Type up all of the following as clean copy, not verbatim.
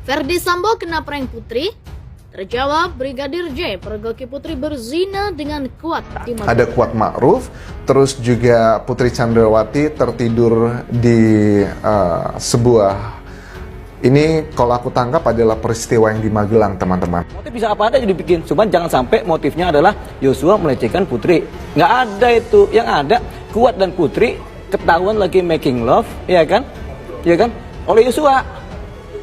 Ferdi Sambo kena prank Putri? Terjawab, Brigadir J pergoki Putri berzina dengan Kuat di Magelang. Ada Kuat Ma'ruf, terus juga Putri Chandrawati tertidur di sebuah... Ini kalau aku tangkap adalah peristiwa yang di Magelang, teman-teman. Motif bisa apa aja dibikin, cuman jangan sampai motifnya adalah Yosua melecehkan Putri. Nggak ada itu, yang ada Kuat dan Putri ketahuan lagi making love, ya kan? Oleh Yosua.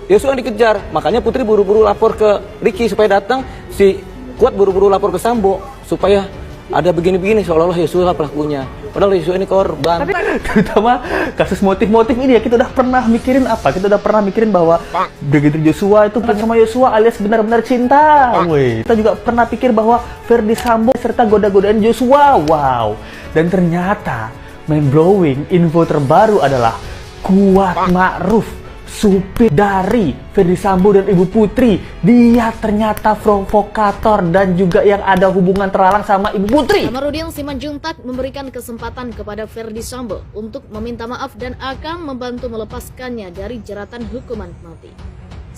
Yosua yang dikejar, makanya Putri buru-buru lapor ke Ricky supaya datang, si Kuat buru-buru lapor ke Sambo supaya ada begini-begini seolah-olah Yosua pelakunya. Padahal Yosua ini korban. Terutama kasus motif-motif ini ya, kita udah pernah mikirin apa? Kita udah pernah mikirin bahwa Brigadir Joshua itu sama Yosua alias benar-benar cinta. Kita juga pernah pikir bahwa Ferdi Sambo serta goda-godaan Joshua. Wow. Dan ternyata mind blowing, info terbaru adalah Kuat Ma'ruf, supir dari Ferdi Sambo dan Ibu Putri, dia ternyata provokator dan juga yang ada hubungan terlarang sama Ibu Putri. Kamarudin Simanjuntak memberikan kesempatan kepada Ferdi Sambo untuk meminta maaf dan akan membantu melepaskannya dari jeratan hukuman mati.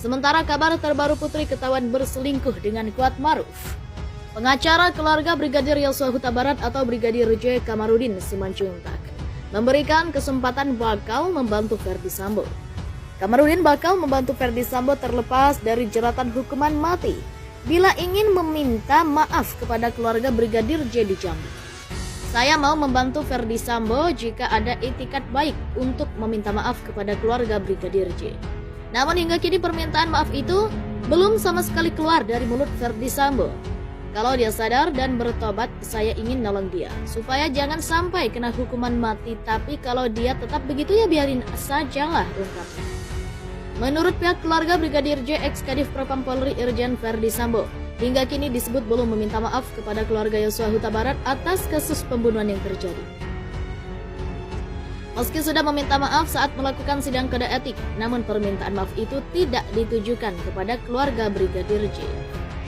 Sementara kabar terbaru Putri ketahuan berselingkuh dengan Kuat Ma'ruf. Pengacara keluarga Brigadir Yosua Huta Barat atau Brigadir J Kamarudin Simanjuntak memberikan kesempatan bakal membantu Ferdi Sambo. Kamarudin bakal membantu Ferdi Sambo terlepas dari jeratan hukuman mati bila ingin meminta maaf kepada keluarga Brigadir J di Jambi. Saya mau membantu Ferdi Sambo jika ada itikat baik untuk meminta maaf kepada keluarga Brigadir J. Namun hingga kini permintaan maaf itu belum sama sekali keluar dari mulut Ferdi Sambo. Kalau dia sadar dan bertobat, saya ingin nolong dia supaya jangan sampai kena hukuman mati, tapi kalau dia tetap begitu ya biarin sajalah, ungkapnya. Menurut pihak keluarga Brigadir J, ex-Kadif Propam Polri Irjen Ferdi Sambo, hingga kini disebut belum meminta maaf kepada keluarga Yosua Huta Barat atas kasus pembunuhan yang terjadi. Meski sudah meminta maaf saat melakukan sidang kode etik, namun permintaan maaf itu tidak ditujukan kepada keluarga Brigadir J.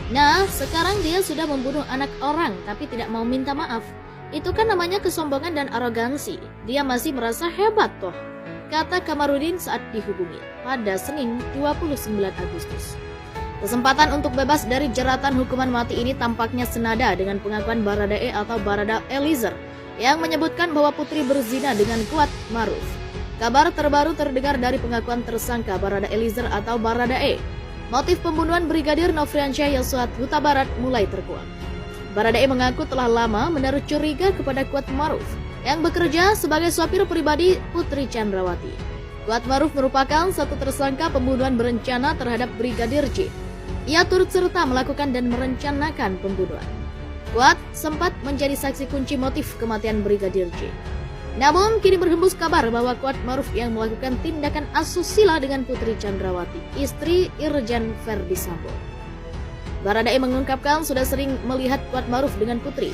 Nah, sekarang dia sudah membunuh anak orang tapi tidak mau minta maaf. Itu kan namanya kesombongan dan arogansi. Dia masih merasa hebat toh, kata Kamarudin saat dihubungi pada Senin 29 Agustus. Kesempatan untuk bebas dari jeratan hukuman mati ini tampaknya senada dengan pengakuan Baradae atau Barada Eliezer yang menyebutkan bahwa Putri berzina dengan Kuat Ma'ruf. Kabar terbaru terdengar dari pengakuan tersangka Barada Eliezer atau Baradae. Motif pembunuhan Brigadir Nofriansyah Yosua Huta Barat mulai terkuak. Baradae mengaku telah lama menaruh curiga kepada Kuat Ma'ruf yang bekerja sebagai sopir pribadi Putri Chandrawati. Kuat Ma'ruf merupakan satu tersangka pembunuhan berencana terhadap Brigadir J. Ia turut serta melakukan dan merencanakan pembunuhan. Kuat sempat menjadi saksi kunci motif kematian Brigadir J. Namun kini berhembus kabar bahwa Kuat Ma'ruf yang melakukan tindakan asusila dengan Putri Chandrawati, istri Irjen Ferdi Sambo. Baradae mengungkapkan sudah sering melihat Kuat Ma'ruf dengan Putri.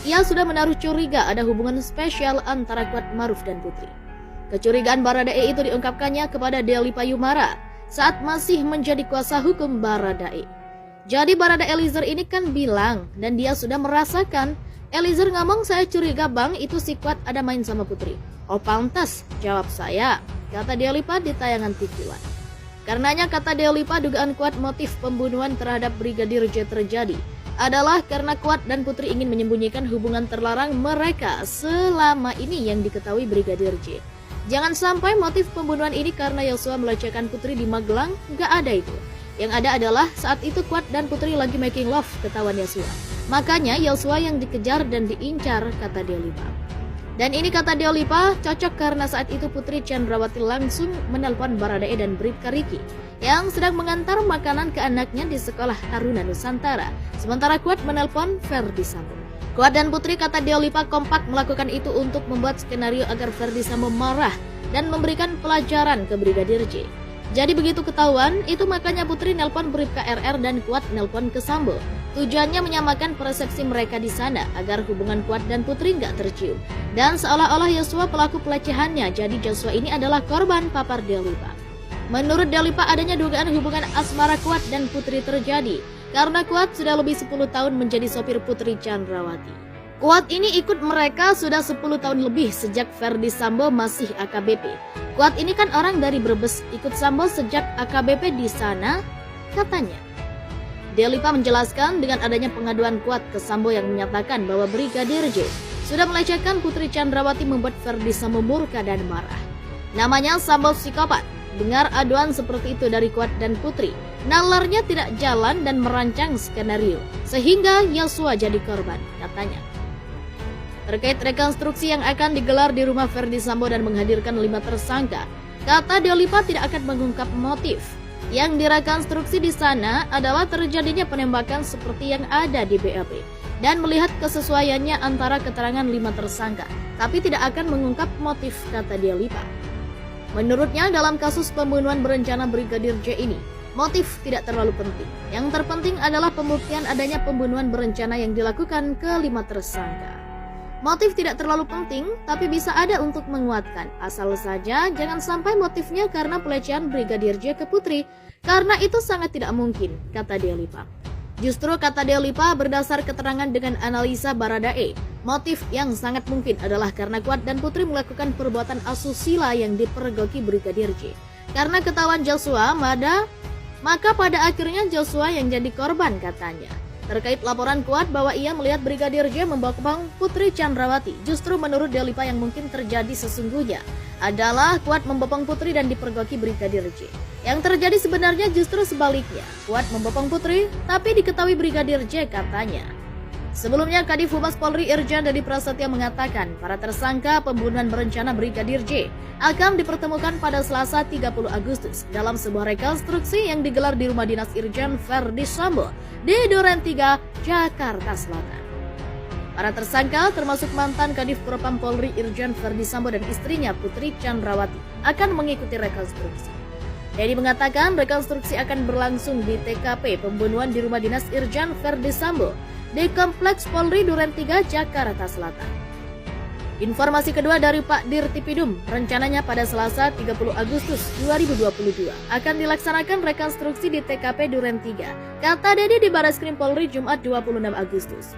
Ia sudah menaruh curiga ada hubungan spesial antara Kuat Ma'ruf dan Putri. Kecurigaan Baradae itu diungkapkannya kepada Deli Payumara saat masih menjadi kuasa hukum Baradae. Jadi Barada Eliezer ini kan bilang dan dia sudah merasakan. Eliezer ngomong, saya curiga bang itu si Kuat ada main sama Putri. Oh pantas, jawab saya, kata Delipa di tayangan TV One. Karenanya kata Delipa dugaan Kuat motif pembunuhan terhadap Brigadir J terjadi adalah karena Kuat dan Putri ingin menyembunyikan hubungan terlarang mereka selama ini yang diketahui Brigadir J. Jangan sampai motif pembunuhan ini karena Yosua melecehkan Putri di Magelang, gak ada itu. Yang ada adalah saat itu Kuat dan Putri lagi making love, ketahuan Yosua. Makanya Yosua yang dikejar dan diincar, kata Delipa. Dan ini kata Delipa cocok karena saat itu Putri Chandrawati langsung menelpon Baradae dan Bribka Riki yang sedang mengantar makanan ke anaknya di sekolah Taruna Nusantara. Sementara Kuat menelpon Ferdi Sambo. Kuat dan Putri, kata Delipa, kompak melakukan itu untuk membuat skenario agar Ferdi Sambo marah dan memberikan pelajaran ke Brigadir J. Jadi begitu ketahuan, itu makanya Putri nelpon Bribka RR dan Kuat nelpon ke Sambo. Tujuannya menyamakan persepsi mereka di sana agar hubungan Kuat dan Putri nggak tercium. Dan seolah-olah Yosua pelaku pelecehannya, jadi Joshua ini adalah korban, papar Delipa. Menurut Delipa adanya dugaan hubungan asmara Kuat dan Putri terjadi karena Kuat sudah lebih 10 tahun menjadi sopir Putri Chandrawati. Kuat ini ikut mereka sudah 10 tahun lebih sejak Ferdi Sambo masih AKBP. Kuat ini kan orang dari Brebes, ikut Sambo sejak AKBP di sana, katanya. Dea Lipa menjelaskan dengan adanya pengaduan Kuat ke Sambo yang menyatakan bahwa Brigadir J sudah melecehkan Putri Chandrawati membuat Ferdi Sambo murka dan marah. Namanya Sambo psikopat. Dengar aduan seperti itu dari Kuat dan Putri, nalarnya tidak jalan dan merancang skenario, sehingga Yosua jadi korban, katanya. Terkait rekonstruksi yang akan digelar di rumah Ferdi Sambo dan menghadirkan 5 tersangka, kata Dea Lipa tidak akan mengungkap motif. Yang direkonstruksi di sana adalah terjadinya penembakan seperti yang ada di BAP dan melihat kesesuaiannya antara keterangan 5 tersangka, tapi tidak akan mengungkap motif, kata Dea Lipa. Menurutnya dalam kasus pembunuhan berencana Brigadir J ini, motif tidak terlalu penting. Yang terpenting adalah pembuktian adanya pembunuhan berencana yang dilakukan ke 5 tersangka. Motif tidak terlalu penting, tapi bisa ada untuk menguatkan. Asal saja jangan sampai motifnya karena pelecehan Brigadir J ke Putri, karena itu sangat tidak mungkin, kata Dea Lipa. Justru kata Dea Lipa berdasar keterangan dengan analisa Baradae, motif yang sangat mungkin adalah karena Kuat dan Putri melakukan perbuatan asusila yang dipergoki Brigadir J. Karena ketahuan Joshua, maka pada akhirnya Joshua yang jadi korban, katanya. Terkait laporan Kuat bahwa ia melihat Brigadir J membopong Putri Chandrawati, justru menurut Dea Lipa yang mungkin terjadi sesungguhnya adalah Kuat membopong Putri dan dipergoki Brigadir J. Yang terjadi sebenarnya justru sebaliknya, Kuat membopong Putri tapi diketahui Brigadir J, katanya. Sebelumnya Kadif Humas Polri Irjen Dedi Prasetyo mengatakan para tersangka pembunuhan berencana Brigadir J akan dipertemukan pada Selasa 30 Agustus dalam sebuah rekonstruksi yang digelar di rumah dinas Irjen Ferdi Sambo di Duren 3, Jakarta Selatan. Para tersangka termasuk mantan Kadif Propam Polri Irjen Ferdi Sambo dan istrinya Putri Chandrawati akan mengikuti rekonstruksi. Dedi mengatakan rekonstruksi akan berlangsung di TKP pembunuhan di rumah dinas Irjen Ferdi Sambo di Kompleks Polri Duren 3, Jakarta Selatan. Informasi kedua dari Pak Dirtipidum, rencananya pada Selasa 30 Agustus 2022 akan dilaksanakan rekonstruksi di TKP Duren 3, kata Dedi di Barreskrim Polri Jumat 26 Agustus.